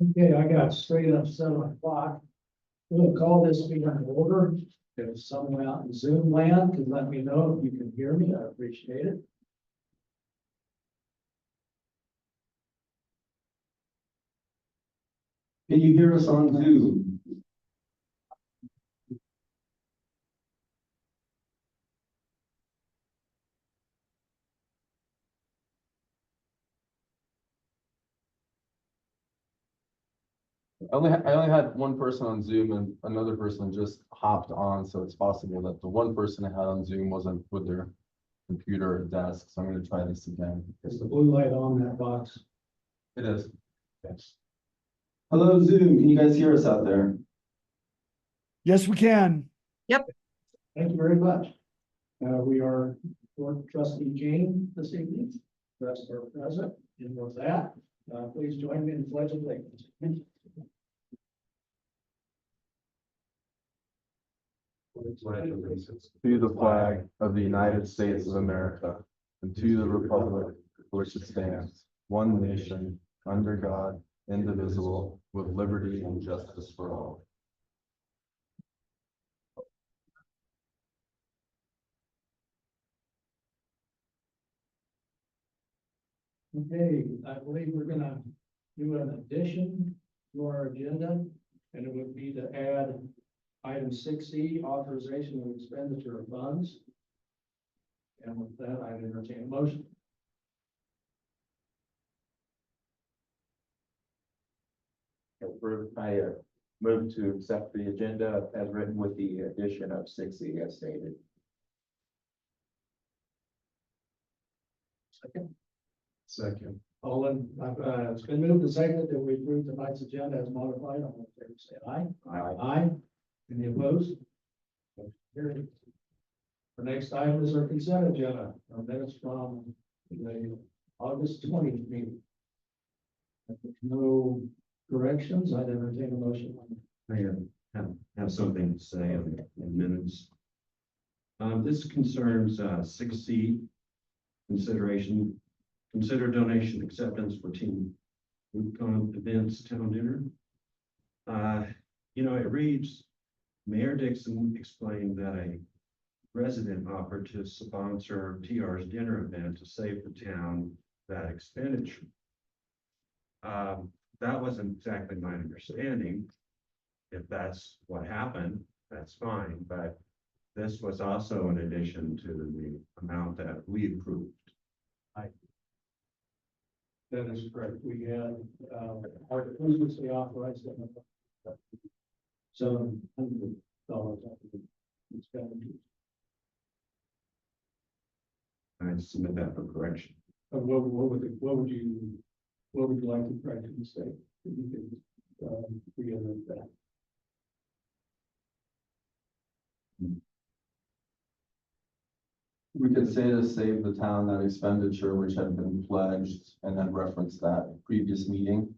Okay, I got straight up 7 o'clock. We'll call this meeting in order. If someone out in Zoom land can let me know if you can hear me, I appreciate it. Can you hear us on Zoom? I only had one person on Zoom and another person just hopped on, so it's possible that the one person I had on Zoom wasn't with their computer or desk, so I'm gonna try this again. Is the blue light on that box? It is. Yes. Hello, Zoom. Can you guys hear us out there? Yes, we can. Thank you very much. We are for trustee Jane this evening. The rest are present. And with that, please join me in the pledge of allegiance. To the flag of the United States of America and to the republic for which it stands, one nation, under God, indivisible, with liberty and justice for all. Okay, I believe we're gonna do an addition to our agenda, and it would be to add item 6E, authorization of expenditure of funds. And with that, I entertain a motion. I move to accept the agenda as written with the addition of 6E as stated. Second. Second. All in, it's been moved and seconded that we approve tonight's agenda as modified. All in favor, say aye. Aye. Aye. Any opposed? Motion carried. The next item is our consent agenda, our minutes from the August 20th meeting. If there's no corrections, I'd entertain a motion. I have something to say in minutes. This concerns 6C, consider donation acceptance for Team Rubicon Events Town Dinner. It reads, Mayor Dixon explained that a resident offered to sponsor TR's dinner event to save the town that expenditure. That wasn't exactly my understanding. If that's what happened, that's fine, but this was also in addition to the amount that we approved. That is correct. We had, our previously authorized $700 expenditures. I submit that for correction. What would you like to correct in the state? If you could, reiterate that. We could say to save the town that expenditure which had been pledged and then reference that previous meeting.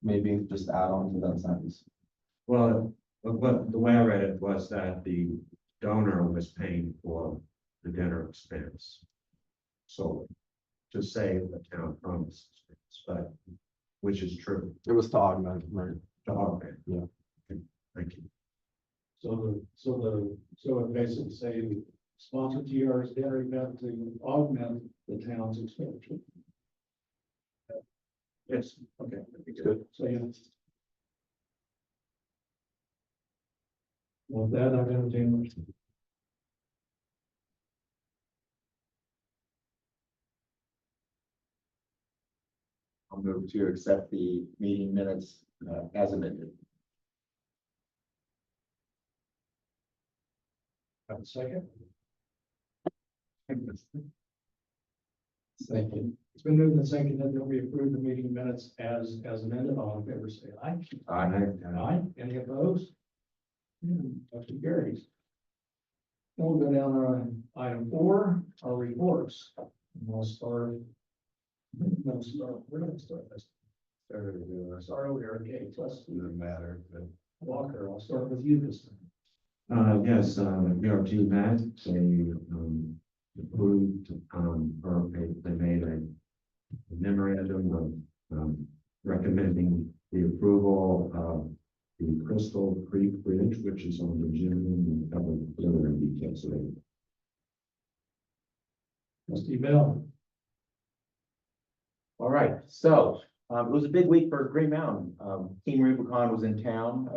Maybe just add on to that sentence. Well, but the way I read it was that the donor was paying for the dinner expense. So to save the town from this expense, but which is true. It was to augment, right? Okay. Yeah. Okay, thank you. So it basically say sponsor TR's dinner event to augment the town's expenditure. Yes. Okay, Good. so yeah. With that, I've entertained a motion. I'll move to accept the meeting minutes as amended. Have a second. Second. It's been moved and seconded that we approve the meeting minutes as amended. All in favor, say aye. Aye. Any opposed? Motion carries. Then we'll go down to item 4, our reports. And we'll start. We're gonna start this. Start over here, okay, let's do the matter, but Walker, I'll start with you this time. Yes, BRT met, they approved, or they made a memorandum of recommending the approval of the Crystal Creek Bridge, which is on the Jim and cover further in details later. Trustee Bell. All right, so, it was a big week for Green Mountain. Team Rubicon was in town,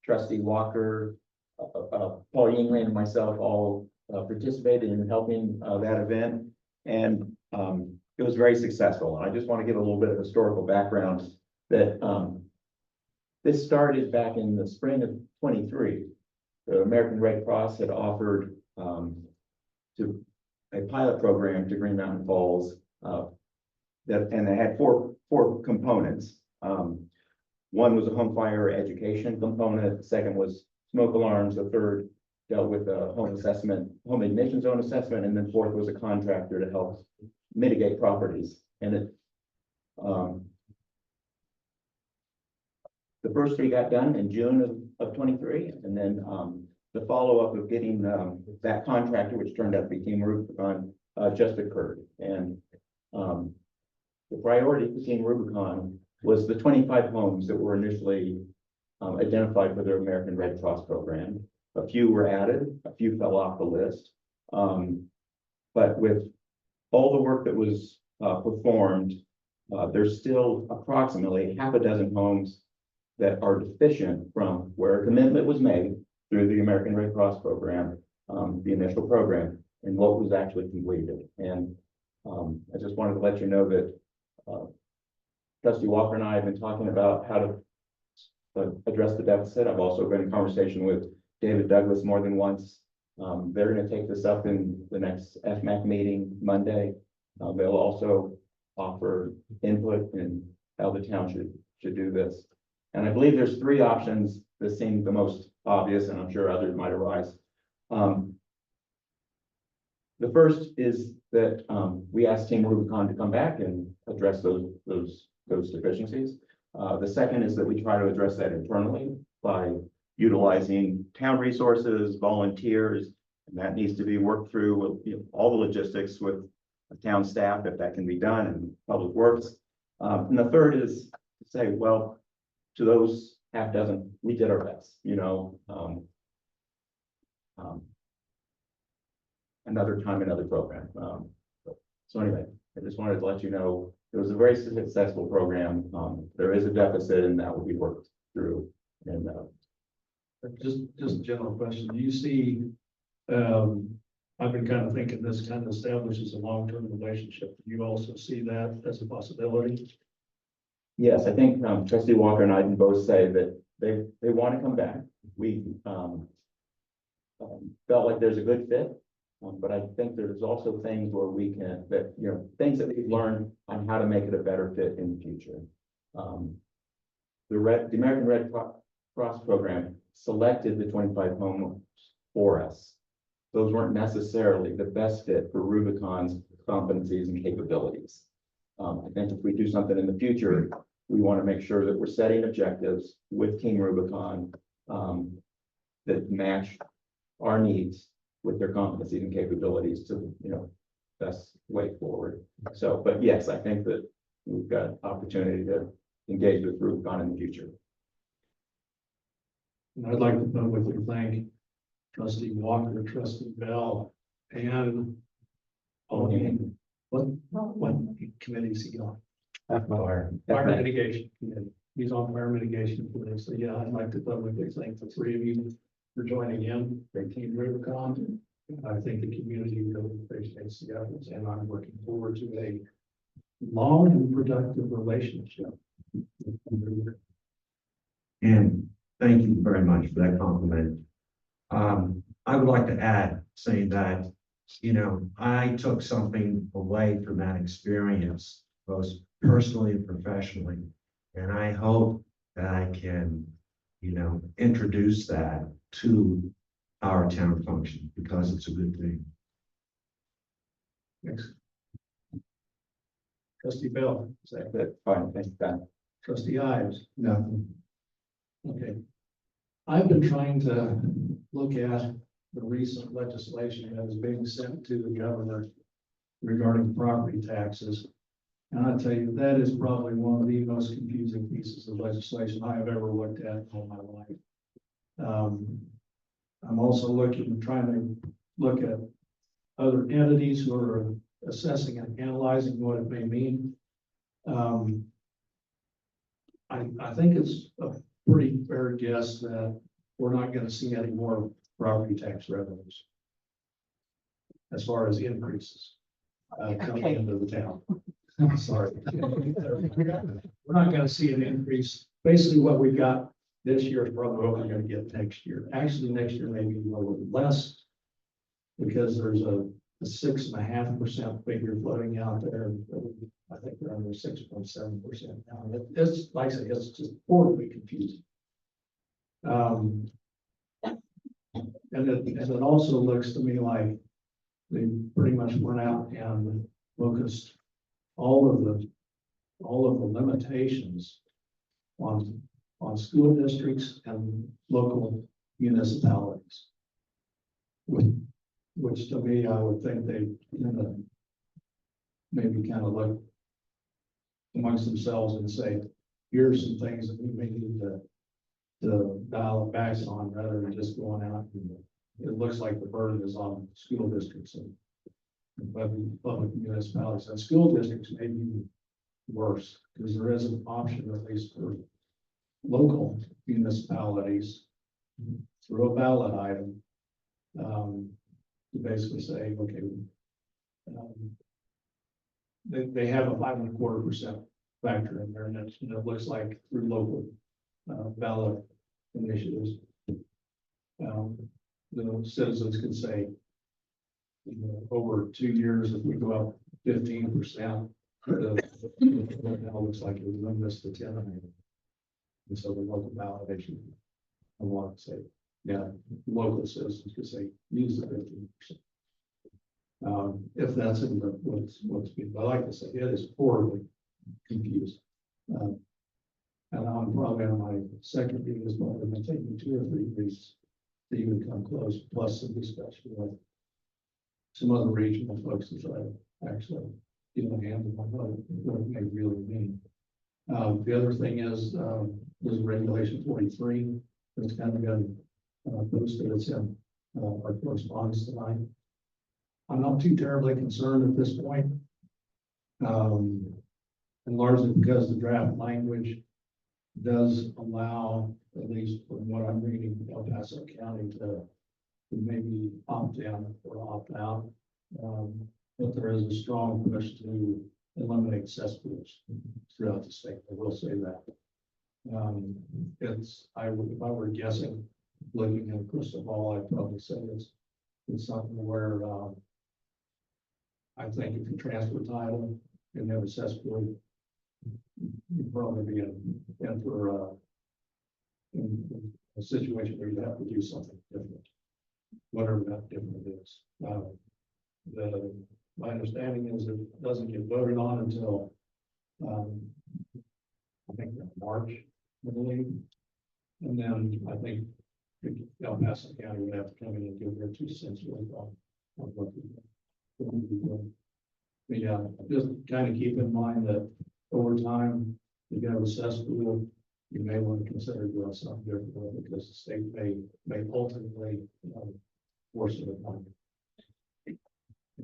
trustee Walker, Paul Yingling and myself all participated in helping that event. And it was very successful. And I just want to give a little bit of historical background that this started back in the spring of 23. The American Red Cross had offered to a pilot program to Green Mountain Falls and they had four components. One was a home fire education component. The second was smoke alarms. The third dealt with a home ignition zone assessment, and then fourth was a contractor to help mitigate properties. And it, the first three got done in June of 23, and then the follow-up of getting that contractor, which turned out to be Team Rubicon, just occurred. And the priority for Team Rubicon was the 25 homes that were initially identified for their American Red Cross program. A few were added, a few fell off the list. But with all the work that was performed, there's still approximately half a dozen homes that are deficient from where a commitment was made through the American Red Cross program, the initial program, and what was actually completed. And I just wanted to let you know that Trustee Walker and I have been talking about how to address the deficit. I've also been in conversation with David Douglas more than once. They're going to take this up in the next FMAC meeting Monday. They'll also offer input in how the town should do this. And I believe there's three options that seem the most obvious, and I'm sure others might arise. The first is that we asked Team Rubicon to come back and address those deficiencies. The second is that we try to address that internally by utilizing town resources, volunteers, and that needs to be worked through with all the logistics with the town staff, if that can be done, and public works. And the third is to say, well, to those half dozen, we did our best, another time, another program. So anyway, I just wanted to let you know it was a very successful program. There is a deficit, and that will be worked through. And Just a general question. Do you see, I've been kind of thinking this kind of establishes a long-term relationship. Do you also see that as a possibility? yes, I think Trustee Walker and I can both say that they want to come back. We felt like there's a good fit. But I think there's also things where we can, things that we've learned on how to make it a better fit in the future. The American Red Cross program selected the 25 homes for us. Those weren't necessarily the best fit for Rubicon's competencies and capabilities. I think if we do something in the future, we want to make sure that we're setting objectives with Team Rubicon that match our needs with their competencies and capabilities to, best way forward. So, but yes, I think that we've got opportunity to engage with Rubicon in the future. And I'd like to publicly thank Trustee Walker, Trustee Bell, and what committee is he on? Fire mitigation committee. He's on fire mitigation committee. So yeah, I'd like to publicly thank the three of you for joining in, for Team Rubicon. I think the community really appreciates the efforts, and I'm looking forward to a long and productive relationship. And thank you very much for that compliment. I would like to add, saying that, I took something away from that experience, both personally and professionally. And I hope that I can, introduce that to our town function, because it's a good thing. Thanks. Trustee Bell, is that That's fine, thanks, Ben. Trustee Ives? Nothing. Okay. I've been trying to look at the recent legislation that is being sent to the governor regarding property taxes. And I tell you, that is probably one of the most confusing pieces of legislation I have ever looked at in all my life. I'm also trying to look at other entities who are assessing and analyzing what it may mean. I think it's a pretty fair guess that we're not gonna see any more property tax revenues as far as increases coming into the town. Sorry. We're not gonna see an increase. Basically, what we got this year is probably what we're gonna get next year. Actually, next year may be a little less because there's a 6.5% figure floating out there. I think we're under 6.7% now. It's like I say, it's just horribly confusing. And it also looks to me like they pretty much went out and focused all of the limitations on school districts and local municipalities. Which to me, I would think they maybe kind of look amongst themselves and say, here's some things that we may need to dial it back on rather than just going out. And it looks like the burden is on school districts and public municipalities, and school districts may be worse because there is an option, at least for local municipalities, through a ballot item, to basically say, okay, they have a 5.25% factor in there, and it looks like through local ballot initiatives, the citizens could say, over 2 years, if we go up 15%, it now looks like it was this to 10. And so the local ballot issue, I want to say, yeah, local citizens could say, use the 15%. If that's in the, what's being, I like to say, it is horribly confused. And I'm probably on my second reading as well, and it take me 2 or 3 weeks to even come close, plus some discussion with some other regional folks to try to actually get a handle on what it may really mean. The other thing is, there's regulation 43 that's kind of been posted. It's in our correspondence tonight. I'm not too terribly concerned at this point. And largely because the draft language does allow, at least from what I'm reading, El Paso County to maybe opt in or opt out. But there is a strong push to eliminate cesspools throughout the state. I will say that. If I were guessing, looking at a crystal ball, I'd probably say it's something where, I think if you transfer title and have a cesspool, you'd probably be in for in a situation where you have to do something different, whatever that different is. My understanding is it doesn't get voted on until I think March, I believe. And then I think El Paso County would have to come in and give their 2 cents worth on what we do. But yeah, just kind of keep in mind that over time, if you have a cesspool, you may want to consider doing something different because the state may ultimately force it upon you.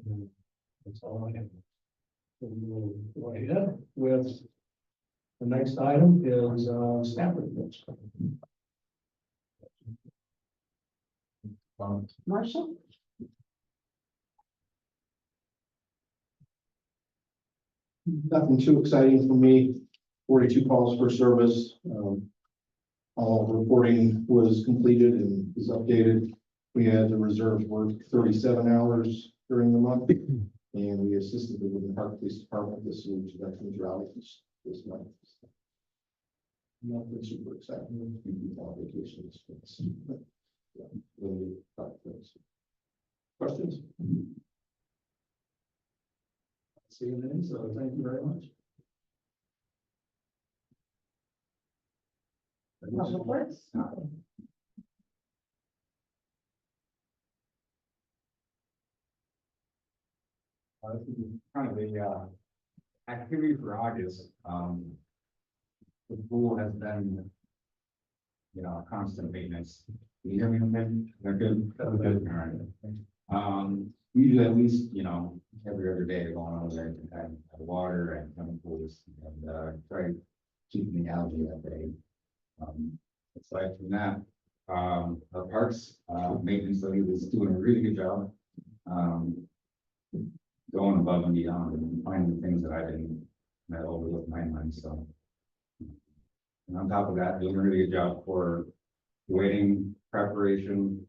And that's all I have. So we will go ahead with the next item is staff reports. Marshall? Nothing too exciting for me. 42 calls for service. All the reporting was completed and is updated. We had the reserves work 37 hours during the month, and we assisted with the Park Police Department this week to veterans rally this month. Nothing super exciting. A few people on vacation. Yeah, really questions? See you then, so thank you very much. Public Works? Kind of the activity for August, the pool has been, constant maintenance. Can you hear me okay? They're good? Good. All right. We usually at least, every other day going over there to add water and chemicals and, try keeping the algae at bay. Aside from that, our parks, maintenance lady is doing a really good job. Going above and beyond and finding things that I didn't, that overlooked my mind, so. And on top of that, doing a really good job for waiting preparation.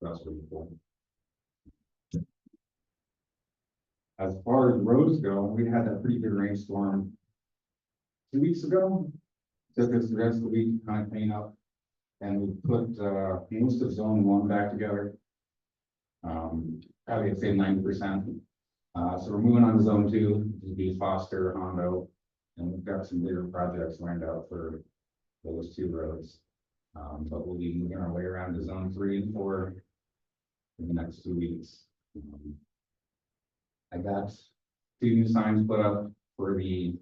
That's really cool. As far as roads go, we had that pretty good rainstorm 2 weeks ago. Took us the rest of the week to kind of clean up. And we put, most of zone 1 back together. Probably I'd say 90%. So we're moving on to zone 2, which is be Foster, Hondo, and we've got some bigger projects lined up for those 2 roads. But we'll be moving our way around to zone 3 and 4 in the next 2 weeks. I got 2 new signs put up for the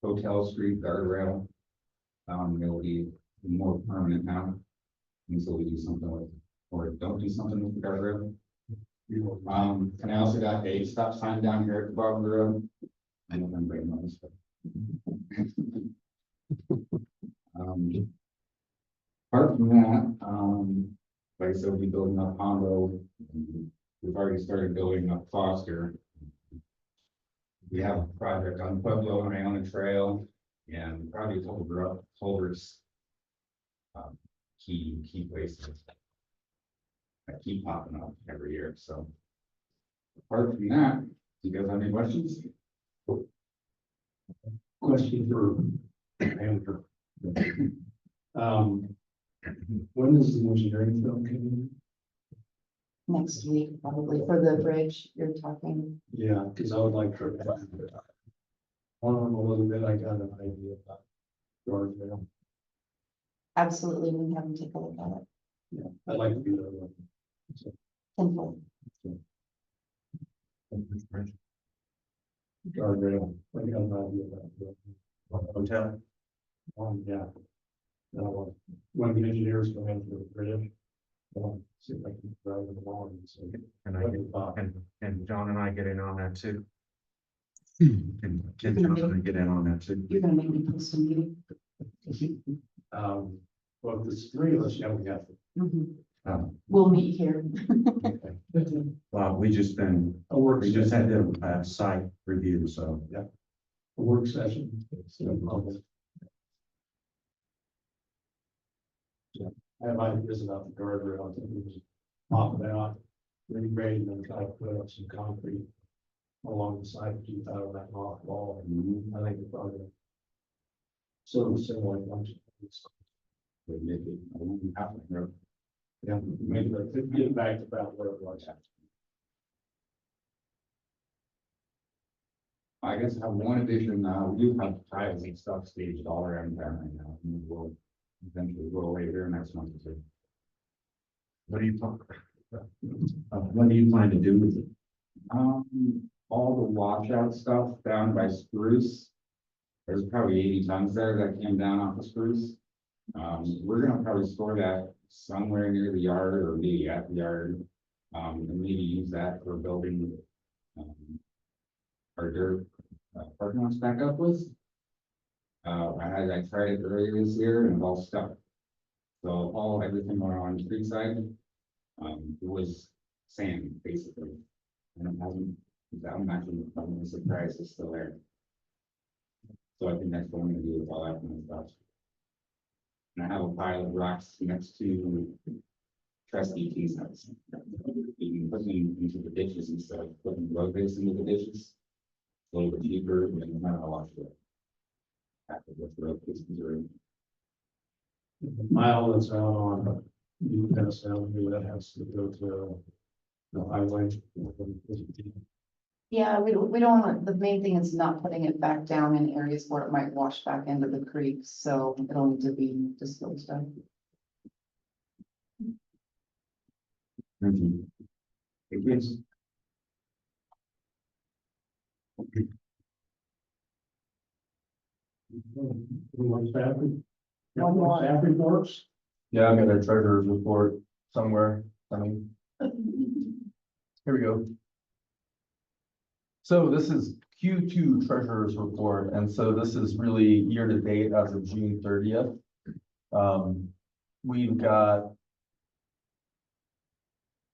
Hotel Street guardrail. They'll be more permanent now. And so we do something with, or don't do something with the guardrail. And I also got a stop sign down here at the bottom of the road. I don't remember any noise, but. Apart from that, like I said, we'll be building up Hondo. We've already started building up Foster. We have a project on Pueblo and Iona Trail and probably a couple of culverts. Key places that keep popping up every year, so. Apart from that, do you guys have any questions? Question for Andrew. When is the engineering film coming? Next week, probably for the bridge you're talking. Yeah, because I would like to. On a little bit, I got an idea about guardrail. Absolutely, we have them take a look at it. Yeah, I'd like to be there. So, Tenfold. guardrail, I got an idea about it. Hotel. Yeah. When the engineers come in for the bridge. See if I can drive it along. So, And John and I get in on that too. Can John and I get in on that too? You're gonna make me post a meeting. Well, if there's 3 of us, yeah, we have to. Um, We'll meet here. Well, we just had the site review, so. A work session. Yeah, I have ideas about the guardrail. I think we just pop it out, regrade, and then try to put up some concrete along the side to keep out of that rock wall. I think it's probably sort of similar function. Yeah, maybe like get it back to about where it was. I guess I have one addition, we do have tiles and stuff staged all around town right now, and we'll eventually go away here next month or 2. What do you plan to do with it? All the washout stuff down by Spruce. There's probably 80 tons there that came down off of Spruce. We're gonna probably store that somewhere near the yard or maybe at the yard. And maybe use that for building, our dirt parking lots back up with. I tried it earlier this year and it all stuck. So everything around the street side, it was sand basically. And it hasn't, I'm actually surprised it's still there. So I think that's what I'm gonna do with all that kind of stuff. And I have a pile of rocks next to trustee T's house. You can put them into the ditches instead of putting road base into the ditches. A little bit cheaper and then not a lot of it. After the road basins are in. The mile that's out on, you pass down here, that has to go to the highway. Yeah, we don't want, the main thing is not putting it back down in areas where it might wash back into the creek, so it'll need to be disposed of. It gives. Anyone staff? One more. Staff reports? Yeah, I got a treasurer's report somewhere. Here we go. So this is Q2 treasurer's report, and so this is really year to date as of June 30th. We've got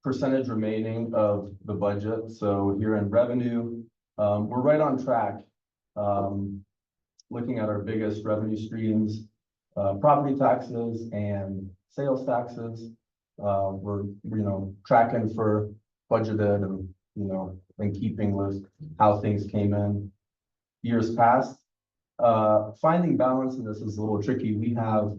percentage remaining of the budget. So here in revenue, we're right on track. Looking at our biggest revenue streams, property taxes and sales taxes. We're, tracking for budgeted and, in keeping with how things came in years past. Finding balance in this is a little tricky. We have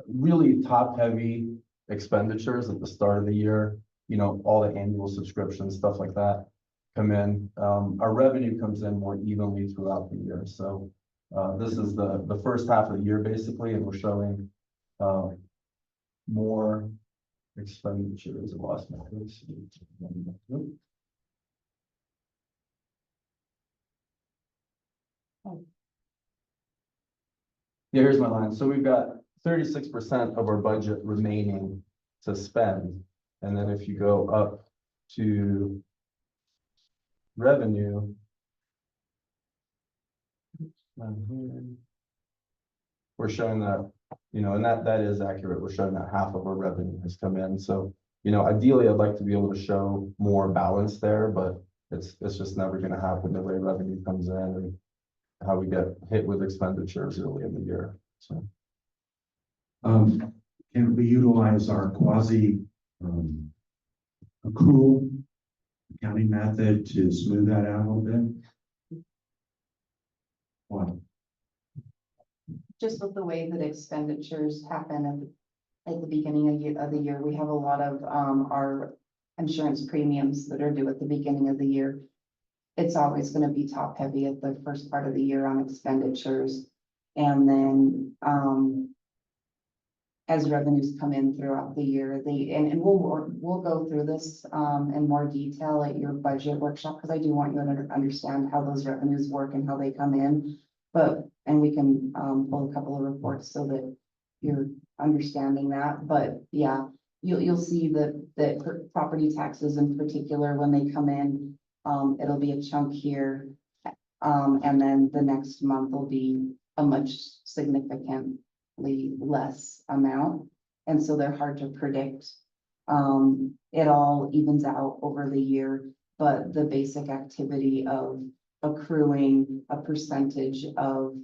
really top-heavy expenditures at the start of the year, all the annual subscriptions, stuff like that come in. Our revenue comes in more evenly throughout the year. So this is the first half of the year, basically, and we're showing more expenditures. I lost my place. Yeah, here's my line. So we've got 36% of our budget remaining to spend. And then if you go up to revenue, we're showing that, and that is accurate. We're showing that half of our revenue has come in. So, ideally, I'd like to be able to show more balance there, but it's just never going to happen the way revenue comes in and how we get hit with expenditures early in the year. So, Can we utilize our quasi accrual accounting method to smooth that out a little bit? What? Just with the way that expenditures happen at the beginning of the year, we have a lot of our insurance premiums that are due at the beginning of the year. It's always going to be top heavy at the first part of the year on expenditures. And then as revenues come in throughout the year, and we'll go through this in more detail at your budget workshop, because I do want you to understand how those revenues work and how they come in. And we can pull a couple of reports so that you're understanding that. But yeah, you'll see that property taxes in particular, when they come in, it'll be a chunk here. And then the next month will be a much significantly less amount. And so they're hard to predict. It all evens out over the year, but the basic activity of accruing a percentage of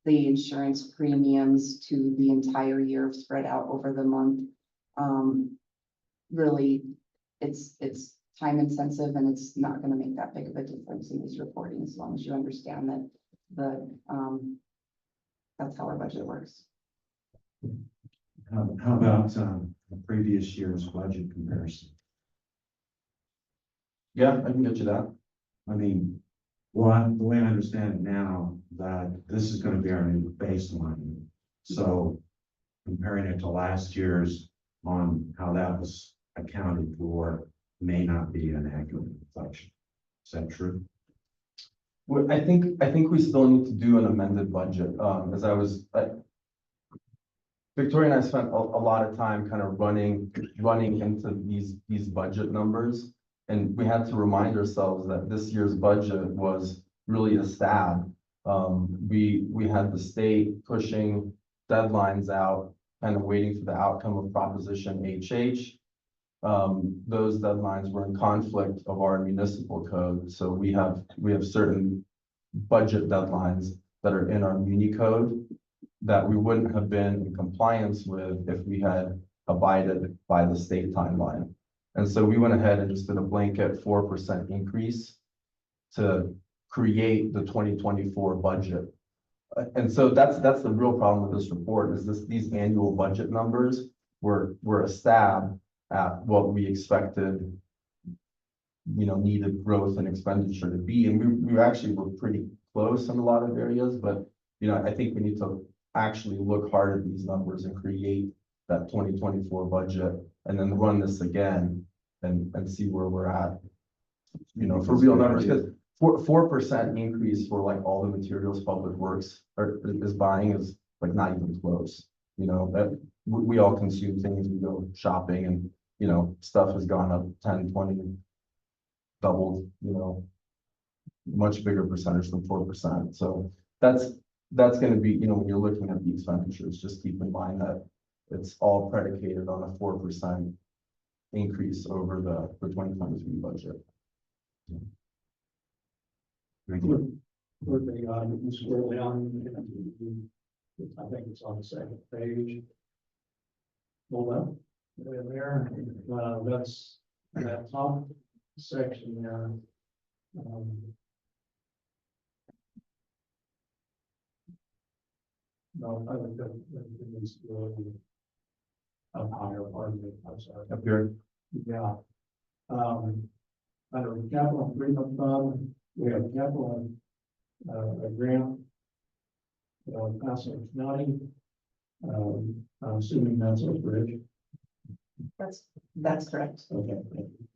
the insurance premiums to the entire year spread out over the month. Really, it's time intensive, and it's not going to make that big of a difference in these reporting, as long as you understand that that's how our budget works. How about the previous year's budget comparison? yeah, I can get you that. I mean, well, the way I understand it now, that this is going to be our new baseline. So comparing it to last year's on how that was accounted for may not be an accurate reflection. Is that true? Well, I think we still need to do an amended budget. Victoria and I spent a lot of time kind of running into these budget numbers. And we had to remind ourselves that this year's budget was really a stab. We had the state pushing deadlines out, kind of waiting for the outcome of Proposition HH. Those deadlines were in conflict of our municipal code. So we have certain budget deadlines that are in our muni code that we wouldn't have been in compliance with if we had abided by the state timeline. And so we went ahead and just did a blanket 4% increase to create the 2024 budget. And so that's the real problem with this report, is these annual budget numbers were a stab at what we expected, needed growth and expenditure to be. And we actually were pretty close in a lot of areas, but, I think we need to actually look hard at these numbers and create that 2024 budget, and then run this again and see where we're at, for real numbers. Because 4% increase for like all the materials Public Works is buying is like not even close. You know, that we all consume things, we go shopping and, you know, stuff has gone up 10, 20, doubled, you know, much bigger percentage than 4%. So that's gonna be, you know, when you're looking at the expenditures, just keep in mind that it's all predicated on a 4% increase over the 2023 budget. We're the, you scroll down, I think it's on the second page. Hold up, there, that's that top section there. No, I think that needs to go up higher, pardon me, I'm sorry. Up here, Yeah. Under the capital improvement fund, we have capital, a grant. Paso County. I'm assuming that's a bridge. That's correct. Okay. Thank you.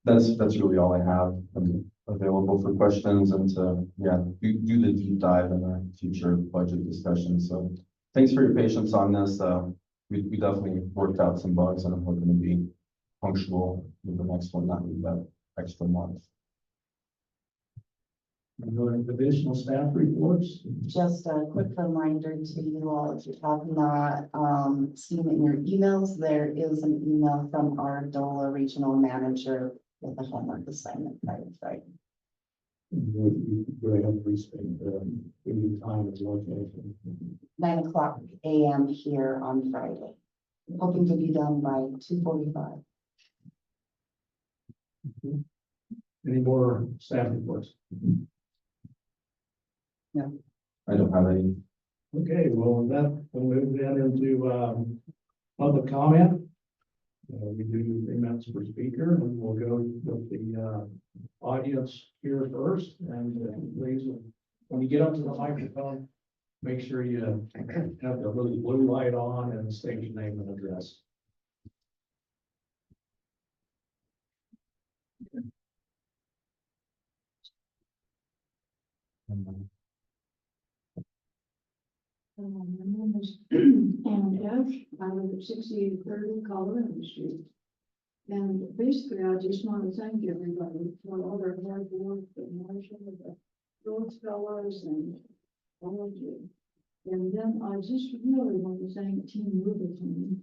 that's really all I have. I'm available for questions and to, yeah, do the deep dive in our future budget discussions. So thanks for your patience on this. We definitely worked out some bugs and I'm hoping to be punctual with the next one, not need that extra month. And going to additional staff reports. Just a quick reminder to you all, if you have not seen it in your emails, there is an email from our DOLA regional manager with a homework assignment right. We have restate the time and location. 9:00 a.m. here on Friday. Hoping to be done by 2:45. Any more staff reports? I don't have any. Okay, well, with that, we'll move then into public comment. We do 3 minutes per speaker, and we'll go with the audience here first. And please, when you get up to the microphone, make sure you have the little blue light on and state your name and address. My name is Ann F. I live at 6830 Colorado Street. And basically, I just want to thank everybody for all their hard work, the Marshall, the Rhodes fellows, and all of you. And then I just really want to thank Team Rubicon.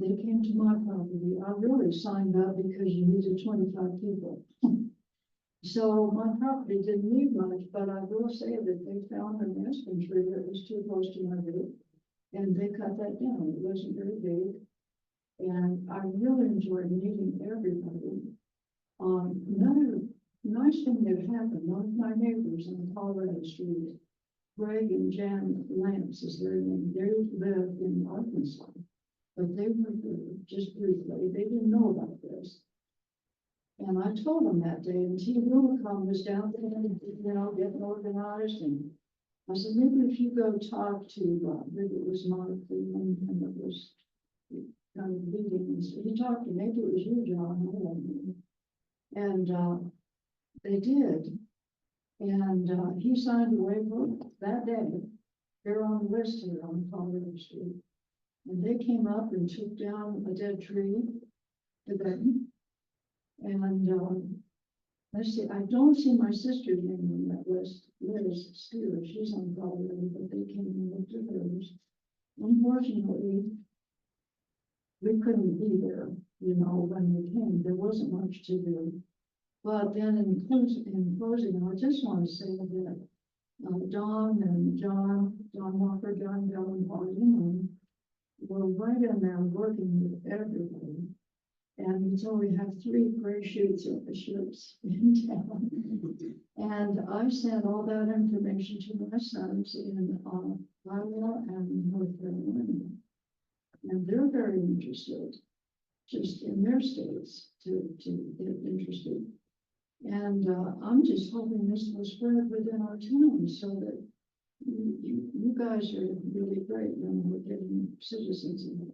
They came to my property. I really signed up because you needed 25 people. So my property didn't need much, but I will say that they found an aspen tree that was too close to my roof. And they cut that down. It wasn't very big. And I really enjoyed meeting everybody. Another nice thing that happened, one of my neighbors on Colorado Street, Greg and Jan Lance is their name. They live in Arkansas, but they were here just briefly. They didn't know about this. And I told them that day, and T. Rubicon was down there, you know, getting organized. And I said, maybe if you go talk to, maybe it was Mark Cleveland, and it was kind of leading. So he talked to, maybe it was you, John, I don't know. And they did. And he signed a waiver that day. They're on the list here on Colorado Street. And they came up and took down a dead tree to them. And let's see, I don't see my sister's name on that list. Liz Steele, she's on Colorado, but they came and looked at hers. Unfortunately, we couldn't be there, you know, when we came. There wasn't much to do. But then in closing, I just want to say that Don and John Walker, John Bell, and Paul Union were right in there working with everybody. And so we have 3 gray shirts in town. And I sent all that information to my sons in Iowa and North Carolina. And they're very interested, just in their states, to get interested. And I'm just hoping this will spread within our town so that You guys are really great when we're getting citizens involved.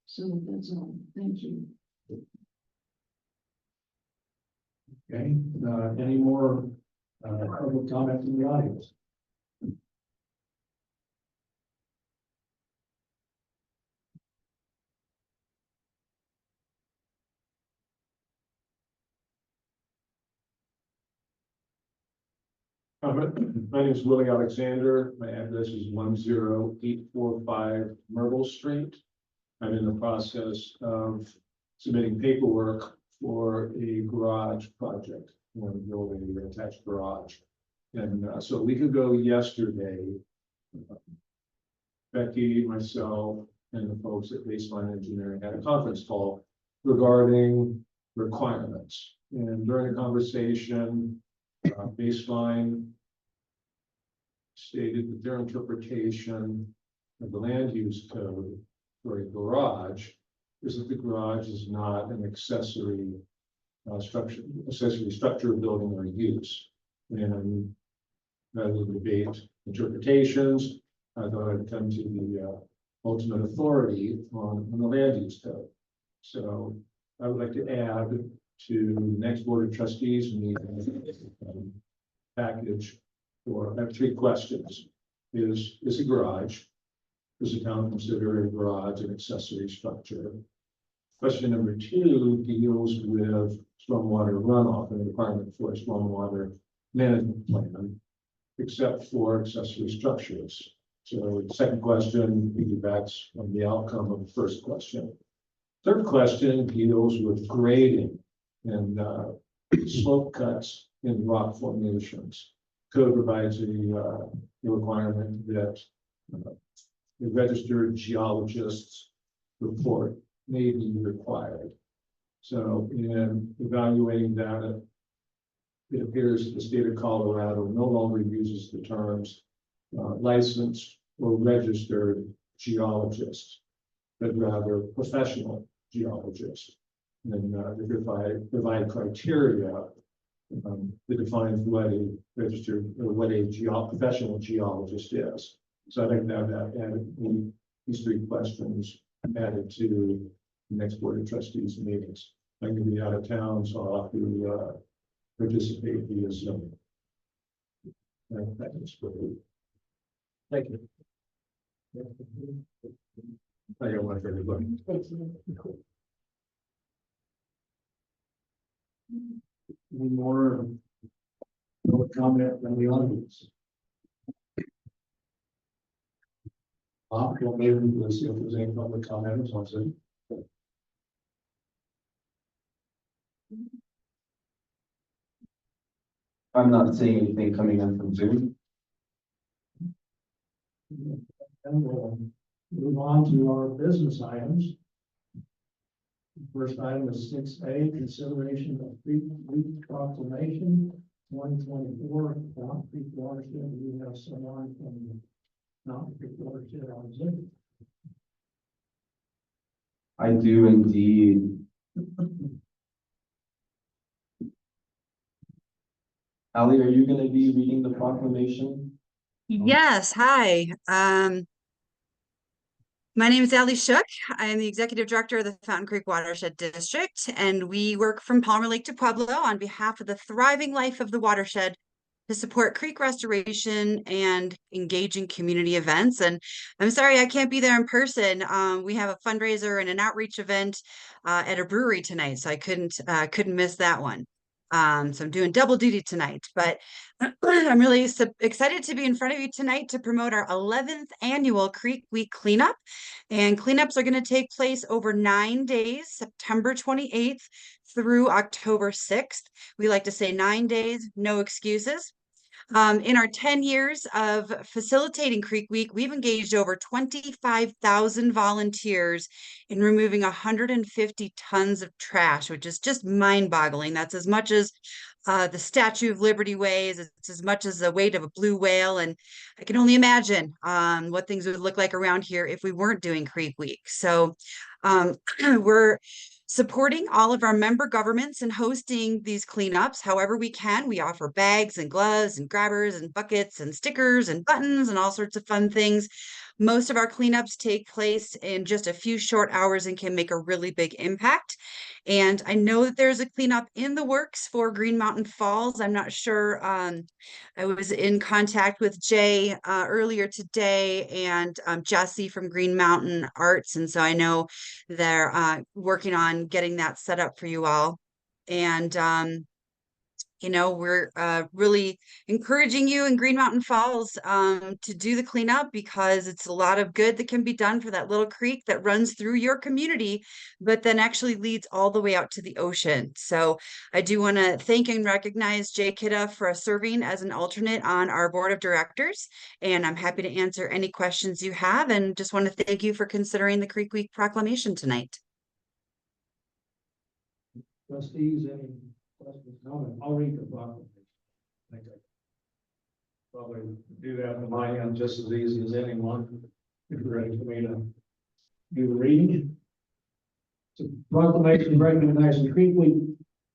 So that's all. Thank you. Okay, any more, public comment from the audience? My name is Willie Alexander. My address is 10845 Myrtle Street. I'm in the process of submitting paperwork for a garage project. I want to build an attached garage. And so a week ago yesterday, Becky, myself, and the folks at Baseline Engineering had a conference call regarding requirements. And during the conversation, Baseline stated that their interpretation of the land use code for a garage is that the garage is not an accessory structure, building, or use. And rather than debate interpretations, I thought I'd come to the ultimate authority on the land use code. So I would like to add to the next Board of Trustees meeting package, or I have three questions. Is a garage, does the town consider a garage an accessory structure? Question number two deals with stormwater runoff and the requirement for a stormwater management plan, except for accessory structures. So the second question piggybacks on the outcome of the first question. Third question deals with grading and slope cuts in rock formations. Code provides a requirement that the registered geologist's report may be required. So in evaluating that, it appears that the state of Colorado no longer uses the terms licensed or registered geologist, but rather professional geologist. And they provide criteria that defines what a registered or what a professional geologist is. So I think that added these three questions added to the next Board of Trustees meetings. I'm going to be out of town, so I'll have to participate via Zoom. Thank you. I got one for everybody. Any more public comment from the audience? Well, maybe we'll see if there's any public comments on Zoom. I'm not seeing anything coming in from Zoom. And we'll move on to our business items. First item is 6A, consideration of Creek Week proclamation 2024 Mountain Creek watershed. We have someone from the Mountain Creek watershed on Zoom. I do indeed. Ali, are you going to be reading the proclamation? Yes, hi. My name is Ali Shook. I am the Executive Director of the Fountain Creek Watershed District, and we work from Palmer Lake to Pueblo on behalf of the thriving life of the watershed to support creek restoration and engaging community events. And I'm sorry I can't be there in person. We have a fundraiser and an outreach event at a brewery tonight, so I couldn't miss that one. So I'm doing double duty tonight, but I'm really excited to be in front of you tonight to promote our 11th annual Creek Week cleanup. And cleanups are going to take place over 9 days, September 28th through October 6th. We like to say 9 days, no excuses. In our 10 years of facilitating Creek Week, we've engaged over 25,000 volunteers in removing 150 tons of trash, which is just mind-boggling. That's as much as the Statue of Liberty weighs. It's as much as the weight of a blue whale. And I can only imagine what things would look like around here if we weren't doing Creek Week. So we're supporting all of our member governments and hosting these cleanups however we can. We offer bags and gloves and grabbers and buckets and stickers and buttons and all sorts of fun things. Most of our cleanups take place in just a few short hours and can make a really big impact. And I know that there's a cleanup in the works for Green Mountain Falls. I'm not sure. I was in contact with Jay earlier today and Jesse from Green Mountain Arts. And so I know they're working on getting that set up for you all. And we're really encouraging you in Green Mountain Falls to do the cleanup because it's a lot of good that can be done for that little creek that runs through your community, but then actually leads all the way out to the ocean. So I do want to thank and recognize Jay Kidda for serving as an alternate on our board of directors. And I'm happy to answer any questions you have and just want to thank you for considering the Creek Week proclamation tonight. Trustees, any questions, comments? I'll read the proclamation. I think I probably do that on my end just as easy as anyone. If you're ready for me to do the reading. It's a proclamation recognizing Creek Week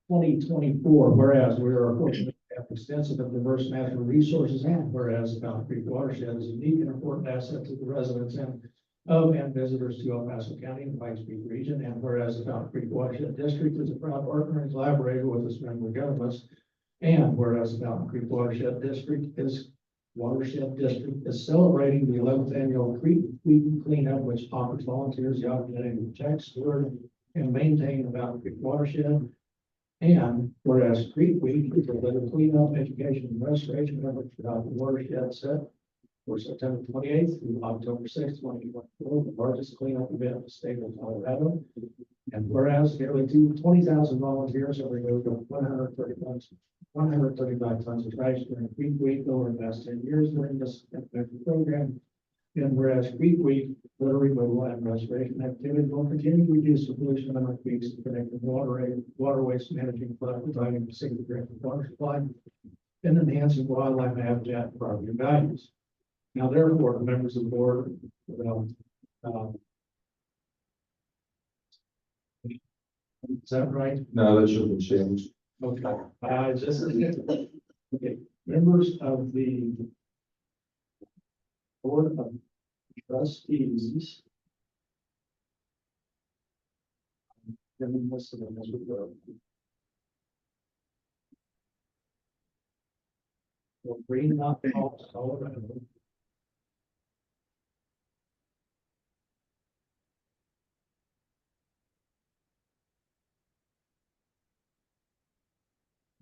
2024, whereas we are fortunate to have extensive and diverse natural resources, and whereas the Fountain Creek watershed is a unique and important asset to the residents and visitors to El Paso County and Pikes Peak region, and whereas the Fountain Creek Watershed District is a proud partner and collaborator with its member governments, and whereas the Fountain Creek Watershed District is celebrating the 11th annual Creek Week cleanup, which offers volunteers the opportunity to protect, steward, and maintain the Fountain Creek watershed. And whereas Creek Week is a little cleanup, education, and restoration effort throughout the watershed set for September 28th through October 6th, 2024, the largest cleanup event in the state of Colorado. And whereas nearly 20,000 volunteers have removed 135 tons of trash during Creek Week over the past 10 years during this program. And whereas Creek Week litter removal and restoration activities will continue to reduce the pollution on our creeks and connecting waterways, managing flood, providing safe drinking water supply, and enhancing wildlife habitat and property values. Now, therefore, the members of the board, is that right? No, that shouldn't change. Okay. This is it. Okay. Members of the Board of Trustees. Listed as we go. Well, Green Mountain Falls, Colorado.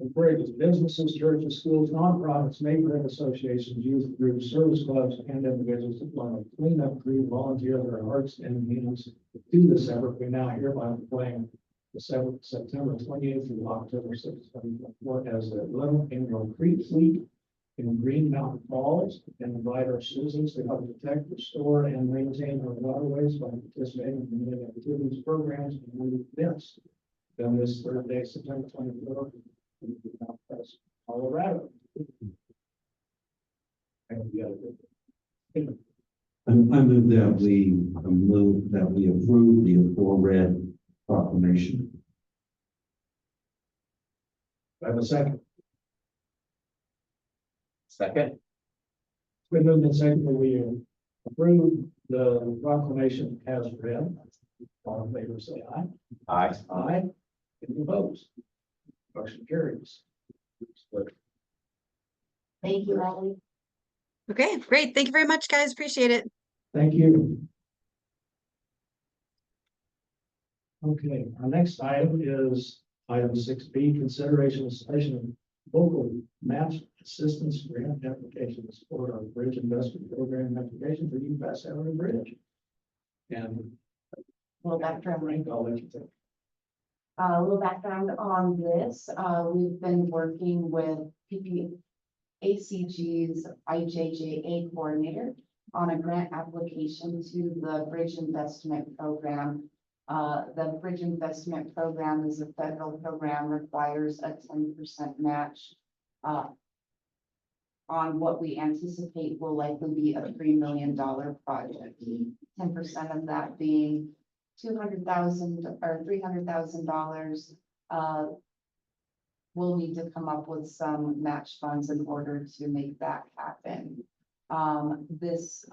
Encourages businesses, churches, schools, nonprofits, neighborhood associations, youth groups, service clubs, and individuals to form a cleanup crew, volunteer their hearts and hands to do this effort. We now hereby proclaim the September 28th through October 6th, 2024 as the 11th annual Creek Week in Green Mountain Falls, and invite our citizens to help protect, restore, and maintain our waterways by participating in many activities, programs, and events. Done this Thursday, September 24th. Colorado. I move that we approve the aforeread proclamation. I have a second. Second. It's been moved and seconded that we approve the proclamation as read. All in favor, say aye. Aye. Aye. Any opposed? Motion carries. Thank you, Riley. Okay, great. Thank you very much, guys. Appreciate it. Thank you. Okay, our next item is item 6B, consideration of submission of local match assistance grant application to support our bridge investment program application for UPass Avenue Bridge. And Well, background. Frank, I'll let you take. A little background on this. We've been working with ACG's IJJA coordinator on a grant application to the Bridge Investment Program. The Bridge Investment Program is a federal program, requires a 10% match on what we anticipate will likely be a $3 million project. 10% of that being 200,000 or $300,000, we'll need to come up with some match funds in order to make that happen. This,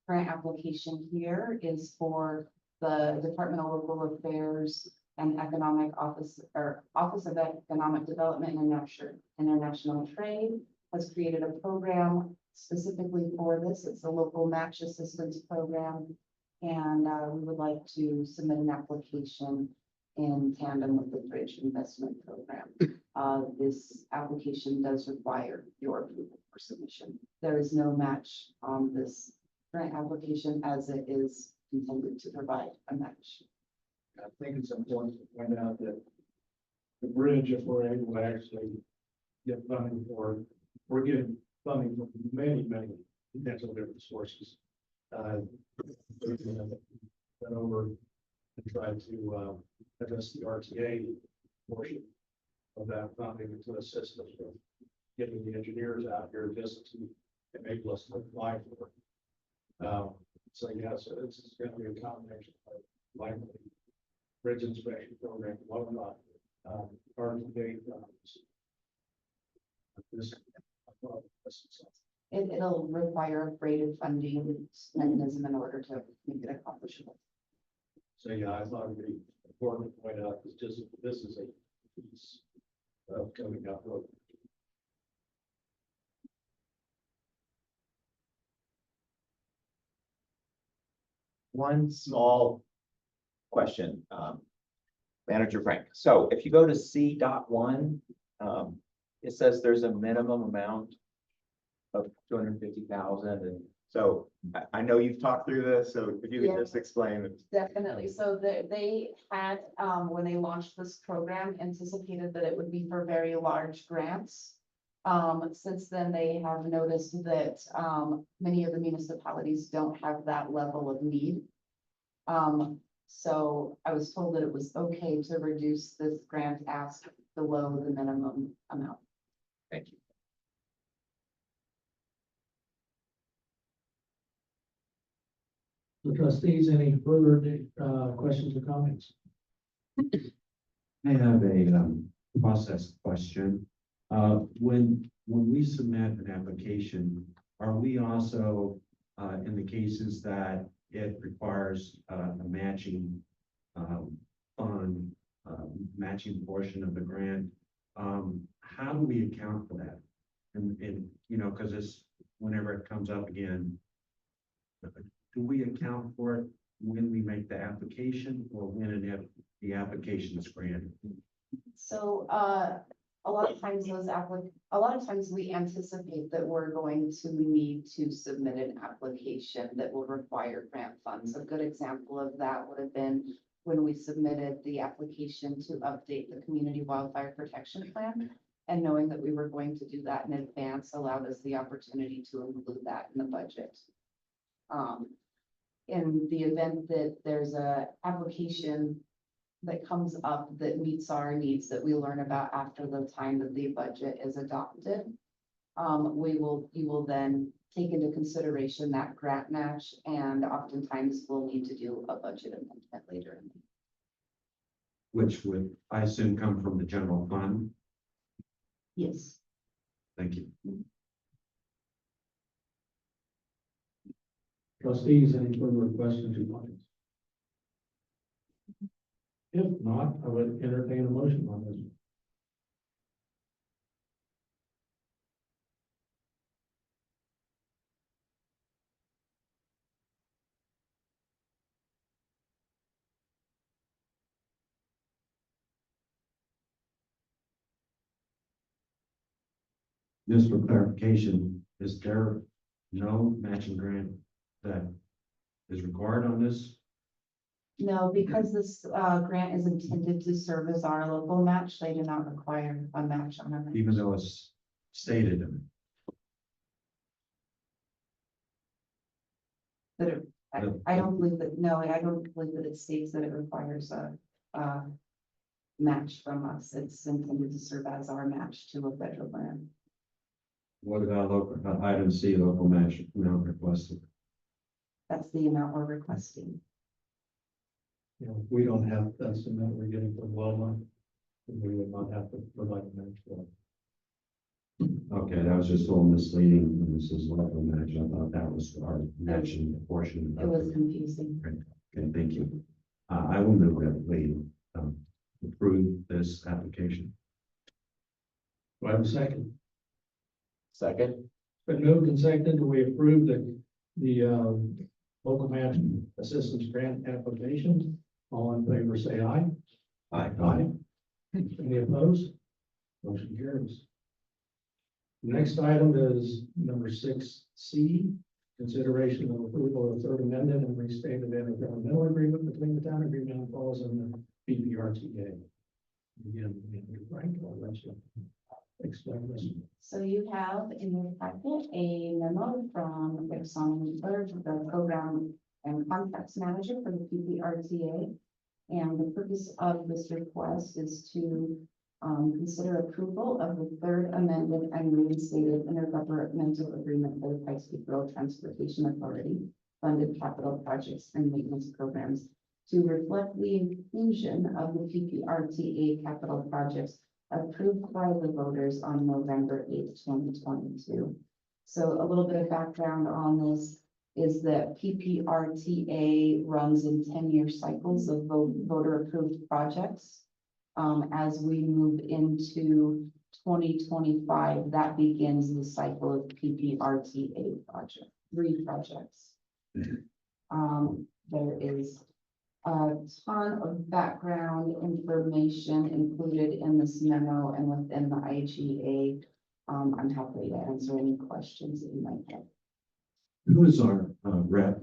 grant application here is for the Department of Local Affairs and Economic Office, or Office of Economic Development and International Trade has created a program specifically for this. It's a local match assistance program. And we would like to submit an application in tandem with the Bridge Investment Program. This application does require your approval for submission. There is no match on this grant application as it is intended to provide a match. I think it's important to point out that the bridge, if we're able to actually get funding for, we're getting funding from many potential different sources. Went over and tried to address the RTA portion of that funding to assist us with getting the engineers out here just to enable us to apply for it. So yeah, so this is going to be a combination of likely bridge inspection program, whatnot, RTA. It'll require a braided funding mechanism in order to make it accomplishable. So yeah, I thought it'd be important to point out that just this is a piece of coming up with. One small question, Manager Frank. So if you go to C.1, it says there's a minimum amount of 250,000, and so I know you've talked through this, so if you could Yeah. just explain it. Definitely. So they had, when they launched this program, anticipated that it would be for very large grants. Since then, they have noticed that, many of the municipalities don't have that level of need. So I was told that it was okay to reduce this grant ask below the minimum amount. Thank you. The trustees, any further questions or comments? I have a process question. When we submit an application, are we also in the cases that it requires a matching fund, matching portion of the grant? How do we account for that? And you know, because it's whenever it comes up again, do we account for it when we make the application or when and if the application is granted? So, a lot of times a lot of times we anticipate that we're going to need to submit an application that will require grant funds. A good example of that would have been when we submitted the application to update the Community Wildfire Protection Plan. And knowing that we were going to do that in advance allowed us the opportunity to include that in the budget. In the event that there's a application that comes up that meets our needs that we learn about after the time that the budget is adopted, you will then take into consideration that grant match, and oftentimes we'll need to do a budget amendment later in the year. Which would, I assume, come from the general fund? Yes. Thank you. Trustees, any further questions or comments? If not, I would entertain a motion on this. Just for clarification, is there no matching grant that is required on this? No, because this grant is intended to serve as our local match, they do not require a match on it. Even though it's stated in I don't believe that, no, I don't believe that it states that it requires a match from us. It's intended to serve as our match to a federal grant. what about local, item C, local match amount requested? That's the amount we're requesting. you know, we don't have that cement we're getting from Walmart. We would not have to provide match for it. Okay, that was just a little misleading, when this is local match, I thought that was our matching portion. It was confusing. Okay, thank you. I will move that we, approve this application. Do I have a second? Second. But moved and seconded, we approve the local match assistance grant application. All in favor, say aye. Aye. Any opposed? Motion carries. Next item is number 6C, consideration of approval of third amended and restated intergovernmental agreement between the town of Green Mountain Falls and the BPRTA. Again, Frank, I'll let you explain this. So you have in your packet a memo from Rick Sonnenberg, the program and contracts manager for the PPRTA. And the purpose of this request is to consider approval of the third amended and reinstated intergovernmental agreement for the Pikes Peak Rural Transportation Authority funded capital projects and maintenance programs to reflect the inclusion of the PPRTA capital projects approved by the voters on November 8th, 2022. So a little bit of background on this is that PPRTA runs in 10-year cycles of voter-approved projects. As we move into 2025, that begins the cycle of PPRTA three projects. There is a ton of background information included in this memo and within the IGA. I'm happy to answer any questions that you might have. Who is our rep?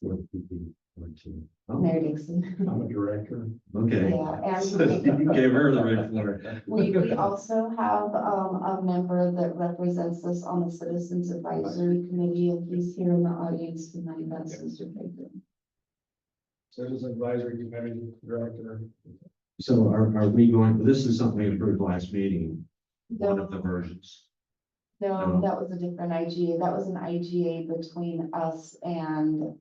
For PPRT? Oh, Mary Dixon. I'm a director. okay. Yeah, So and you gave her the red floor. we also have a member that represents us on the Citizens Advisory Committee, and he's here in the audience tonight. That's Mr. Baker. Citizen Advisory Committee Director. So are we going, this is something we approved last meeting, one of the versions. No, that was a different IGA. That was an IGA between us and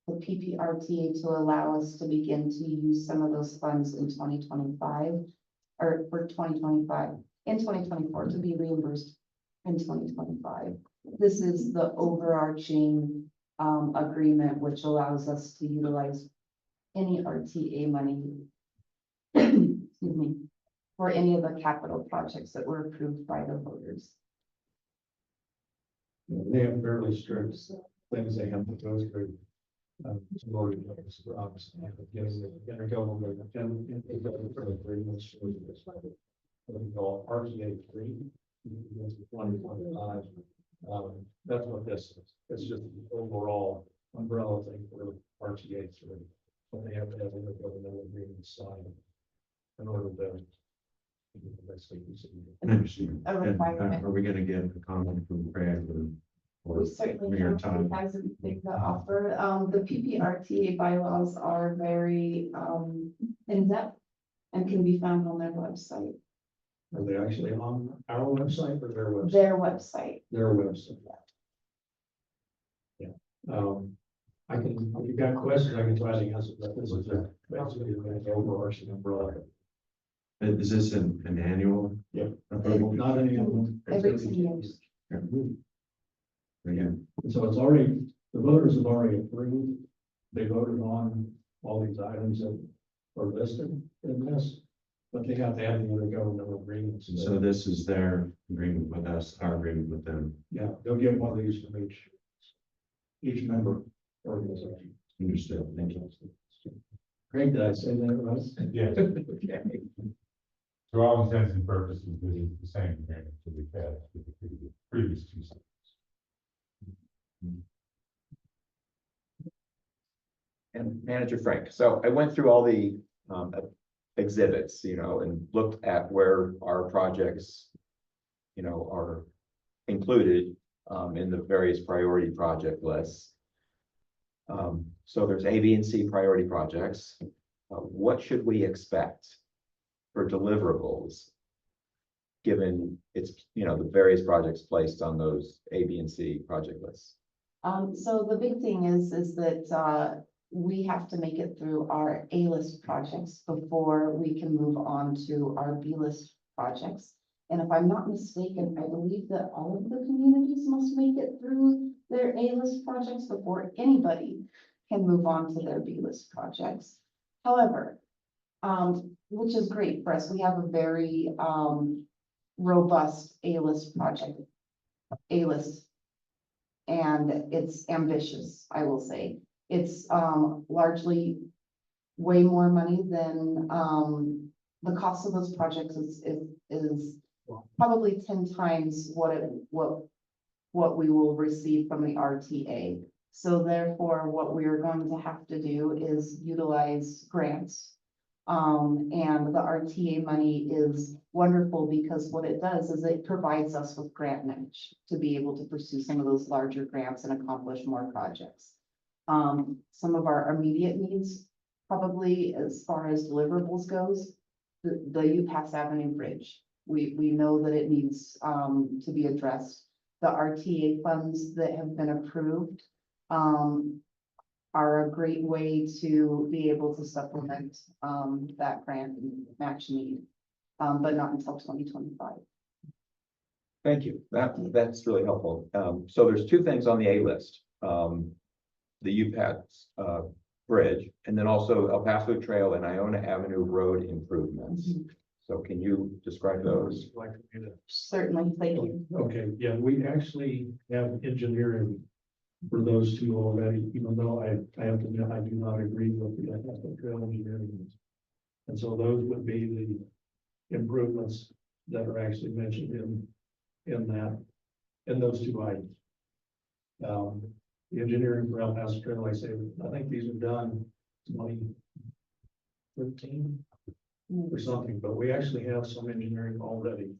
the PPRTA to allow us to begin to use some of those funds in 2025 or for 2025 in 2024 to be reimbursed in 2025. This is the overarching agreement, which allows us to utilize any RTA money excuse me, for any of the capital projects that were approved by the voters. They have fairly strict things they have to go through. Getting the intergovernmental agreements. What we call RTA 3, 2025. That's what this is. It's just the overall umbrella thing for RTA 3. But they have to have intergovernmental agreements signed in order to. I understand. A requirement. Are we gonna get a comment from Craig or We certainly Mayor have Todd? something to offer. The PPRTA bylaws are very in-depth and can be found on their website. Are they actually on our website or their website? Their website. Their website. Yeah. I can, if you've got questions, I can try to answer, but this is basically the overarching umbrella. Is this an annual? Yeah. approval? Not any of them. Every 10 years. Again, So it's already, the voters have already approved. They voted on all these items that are listed in this, but they have to have the intergovernmental agreements. so this is their agreement with us, our agreement with them. Yeah, they'll get one of these from each member organization. Understood, thank you. Craig, did I say that right? Yes. Okay. To all intents and purposes, this is the same agreement that we've had with the previous two cycles. And Manager Frank, so I went through all the exhibits, and looked at where our projects, are included in the various priority project lists. So there's A, B, and C priority projects. What should we expect for deliverables? Given it's, the various projects placed on those A, B, and C project lists. So the big thing is that we have to make it through our A-list projects before we can move on to our B-list projects. And if I'm not mistaken, I believe that all of the communities must make it through their A-list projects before anybody can move on to their B-list projects. However, which is great for us, we have a very, robust A-list project, A-list. And it's ambitious, I will say. It's, largely way more money than, the cost of those projects is probably 10 times what we will receive from the RTA. So therefore, what we are going to have to do is utilize grants. And the RTA money is wonderful because what it does is it provides us with grant match to be able to pursue some of those larger grants and accomplish more projects. Some of our immediate needs, probably as far as deliverables goes, the UPass Avenue Bridge. We know that it needs, to be addressed. The RTA funds that have been approved, are a great way to be able to supplement, that grant match need, but not until 2025. Thank you. That's really helpful. So there's two things on the A list. The UPAT's bridge, and then also El Paso Trail and Iona Avenue Road improvements. So can you describe those? Like to do that. Certainly, thank you. Okay, yeah, we actually have engineering for those two already, even though I have to admit, I do not agree with the Paso Trail engineering. And so those would be the improvements that are actually mentioned in those two items. The engineering for El Paso Trail, like I say, I think these are done 2013 or something, but we actually have some engineering already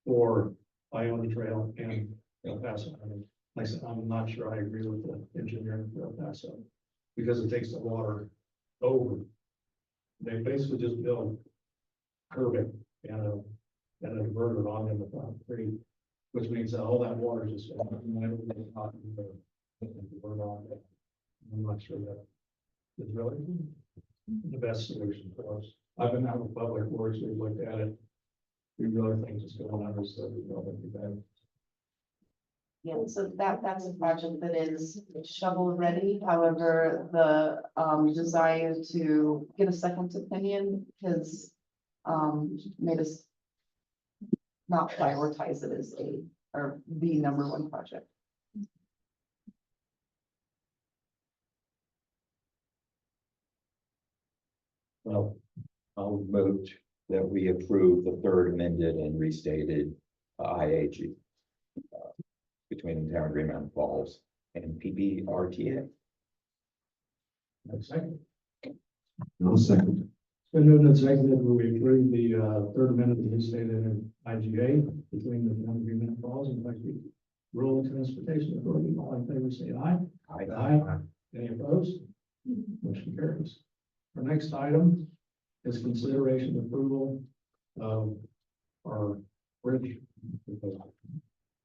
for Iona Trail and El Paso. I mean, like I said, I'm not sure I agree with the engineering for El Paso because it takes the water over. They basically just build curbing and a diverter on in the front creek, which means that all that water is just not in the divert on it. I'm not sure that is really the best solution for us. I've been out with Public Works, we've looked at it. We really think it's going on, so we know that we bad. Yeah, so that's a project that is shovel ready. However, the desire to get a second opinion has made us not prioritize it as the number one project. Well, I'll move that we approve the third amended and restated IAG between the town of Green Mountain Falls and PBRTA. Second. No second. It's been moved and seconded, we approve the third amendment to the state and IGA between the town of Green Mountain Falls and Kentucky Rural Transportation Authority. All in favor, say aye. Aye. Any opposed? Motion carries. Our next item is consideration approval of our bridge,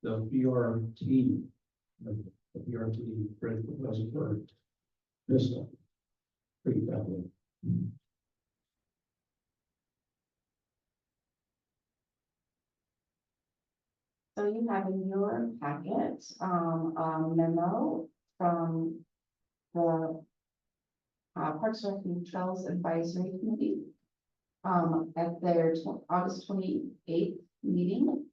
the BRT, the BRT bridge proposal for Bristol. Pretty badly. So you have in your packet, a memo from the Parks and Rec Trails Advisory Committee. At their August 28th meeting,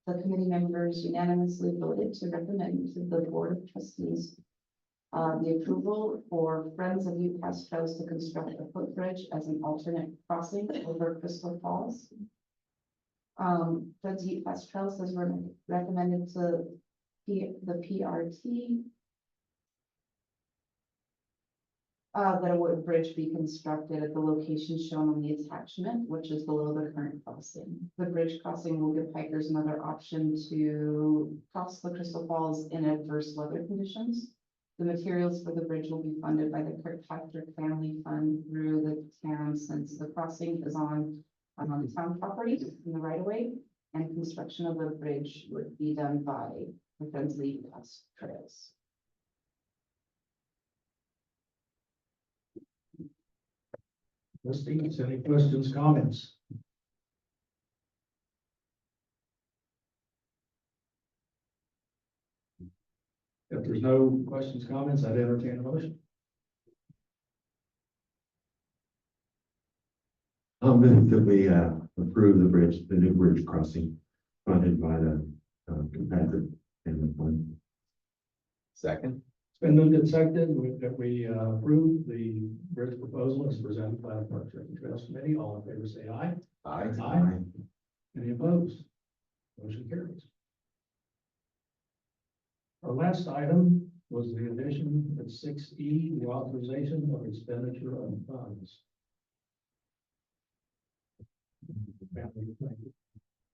the committee members unanimously voted to recommend to the Board of Trustees the approval for Friends of UPass Trails to construct a footbridge as an alternate crossing over Crystal Falls. Friends of UPass Trails has recommended to the PRT that a wood bridge be constructed at the location shown on the attachment, which is below the current crossing. The bridge crossing will give hikers another option to cross the Crystal Falls in adverse weather conditions. The materials for the bridge will be funded by the Kirkpatrick Family Fund through the town, since the crossing is on town property in the right of way, and construction of the bridge would be done by the Friends of UPass Trails. Trustees, any questions, comments? If there's no questions, comments, I'd entertain a motion. I'll move that we approve the bridge, the new bridge crossing funded by the competitive payment fund. Second. It's been moved and seconded that we approve the bridge proposal as presented by the Parks and Trails Committee. All in favor, say aye. Aye. Any opposed? Motion carries. Our last item was the addition of 6E, the authorization of expenditure of funds.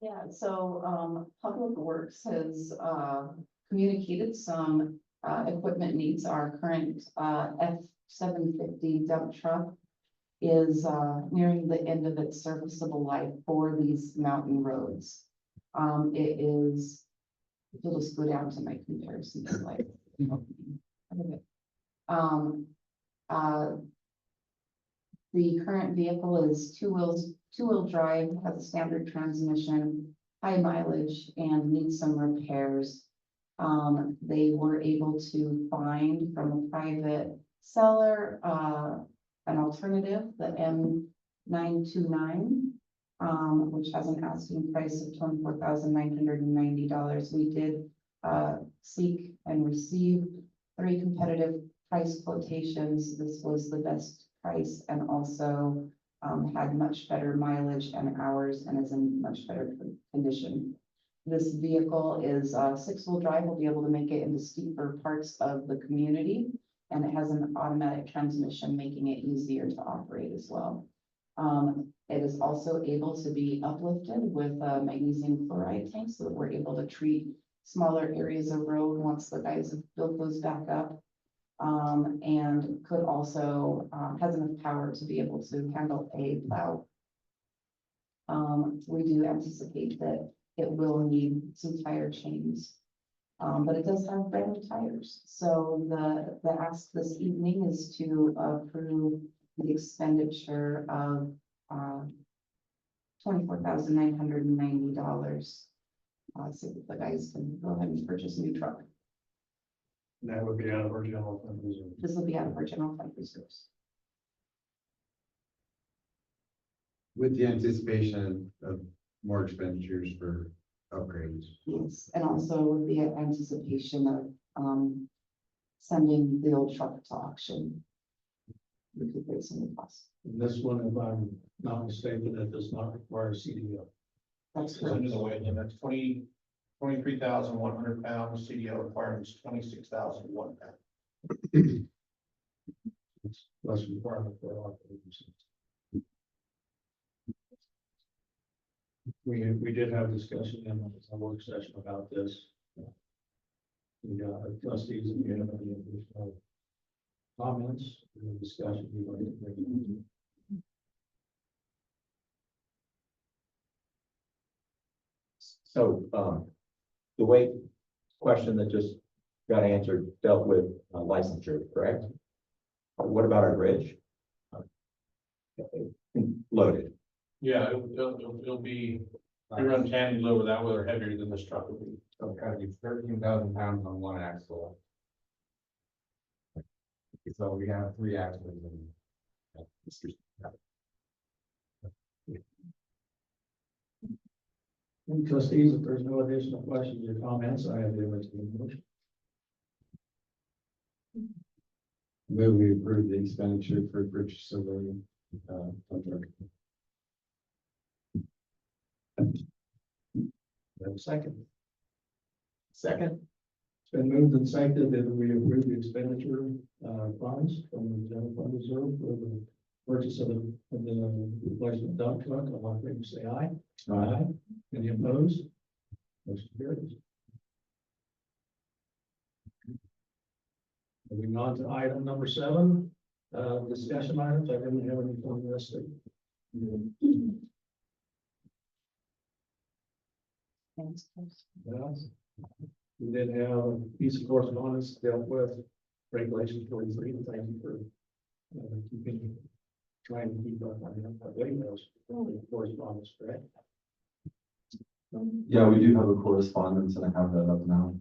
Yeah, so, Public Works has, communicated some, equipment needs. Our current, F-750 dump truck is, nearing the end of its serviceable life for these mountain roads. It is, if you'll just go down to my comparison slide. The current vehicle is two-wheel drive, has a standard transmission, high mileage, and needs some repairs. They were able to find from a private seller, an alternative, the M929, which has an asking price of $24,990. We did, seek and receive 3 competitive price quotations. This was the best price and also had much better mileage and hours and is in much better condition. This vehicle is 6-wheel drive. We'll be able to make it into steeper parts of the community, and it has an automatic transmission, making it easier to operate as well. It is also able to be uplifted with a magnesium chloride tank so that we're able to treat smaller areas of road once the guys have built those back up. And could also, has enough power to be able to handle a plow. We do anticipate that it will need some tire chains. But it does have brand new tires. So the ask this evening is to approve the expenditure of, $24,990. So that the guys can go ahead and purchase a new truck. And that would be out of our general fund reserve. This will be out of our general fund reserves. With the anticipation of more expenditures for upgrades. Yes, and also with the anticipation of, sending the old truck to auction. Recuperate some of the costs. And this one, if I'm not mistaken, it does not require CDO. That's It's correct. under the weight limit, 23,100 pounds, CDO requirements 26,001 pounds. It's less requirement for our operations. We did have discussion in a work session about this. The trustees, if you have any additional comments, or discussion, you'd like to bring. So, the weight question that just got answered dealt with licensure, correct? What about our bridge? Loaded. Yeah, it'll be, we run tandem over that, where they're heavier than this truck will be. So it's gotta be 13,000 pounds on one axle. So we have 3 axles and. And trustees, if there's no additional questions or comments, I have the motion. Move we approve the expenditure for purchase of a, contract. Have a second. Second. It's been moved and seconded that we approve the expenditure funds from the general fund reserve for the purchase of the replacement dump truck. All in favor, say aye. Aye. Any opposed? Motion carries. Moving on to item number 7, discussion items. I didn't have anything listed. Thanks, Chris. Yes. We did have a piece of correspondence dealt with regulation 43. Thank you for keeping trying to keep up on that way, those correspondence, correct? Yeah, we do have a correspondence and I have that up now.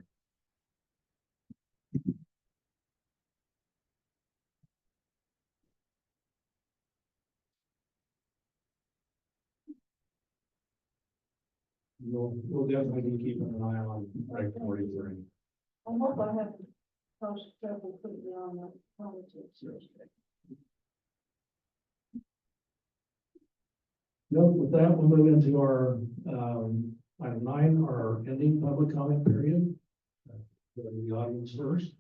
We'll definitely be keeping an eye on Act 43. I hope I haven't caused trouble putting you on the politics. No, with that, we'll move into our, item 9, our ending public comment period. Go to the audience first.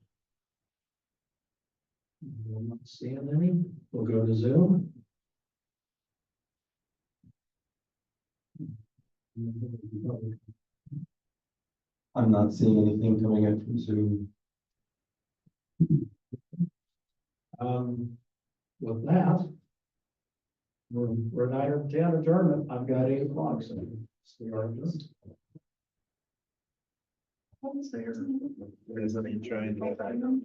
We'll not stand any. We'll go to Zoom. I'm not seeing anything coming in from Zoom. With that, we're 9 or 10 adjournment. I've got 8 o'clock, so we are adjourned. Is there any trying to